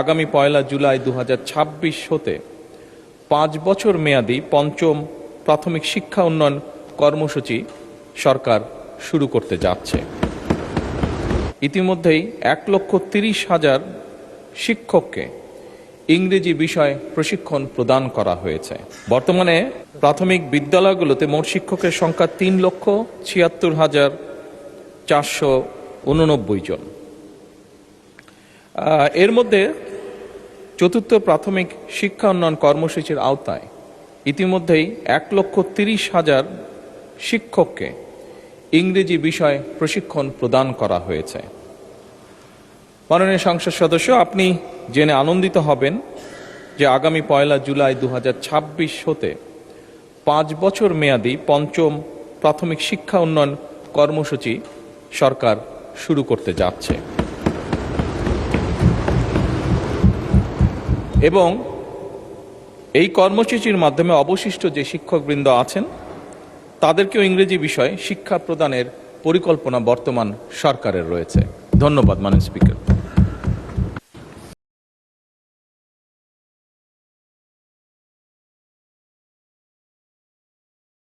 আগামী 1 জুলাই 2026 হতে 5 বছর মেয়াদী পঞ্চম প্রাথমিক শিক্ষা উন্নয়ন কর্মসূচি সরকার শুরু করতে যাচ্ছে। ইতিমধ্যেই 1,30,000 শিক্ষককে ইংরেজি বিষয় প্রশিক্ষণ প্রদান করা হয়েছে। বর্তমানে প্রাথমিক বিদ্যালয়গুলোতে মোট শিক্ষকের সংখ্যা 3,76,489 জন। এর মধ্যে চতুর্থ প্রাথমিক শিক্ষা উন্নয়ন কর্মসূচির আওতায় ইতিমধ্যেই 1,30,000 শিক্ষককে ইংরেজি বিষয় প্রশিক্ষণ প্রদান করা হয়েছে। মাননীয় সংসদ সদস্য, আপনি জেনে আনন্দিত হবেন যে আগামী 1 জুলাই 2026 হতে 5 বছর মেয়াদী পঞ্চম প্রাথমিক শিক্ষা উন্নয়ন কর্মসূচি সরকার শুরু করতে যাচ্ছে এবং এই কর্মসূচির মাধ্যমে অবশিষ্ট যে শিক্ষকবৃন্দ আছেন তাদেরকেও ইংরেজি বিষয়ে শিক্ষা প্রদানের পরিকল্পনা বর্তমান সরকারের রয়েছে। ধন্যবাদ মাননীয় স্পিকার।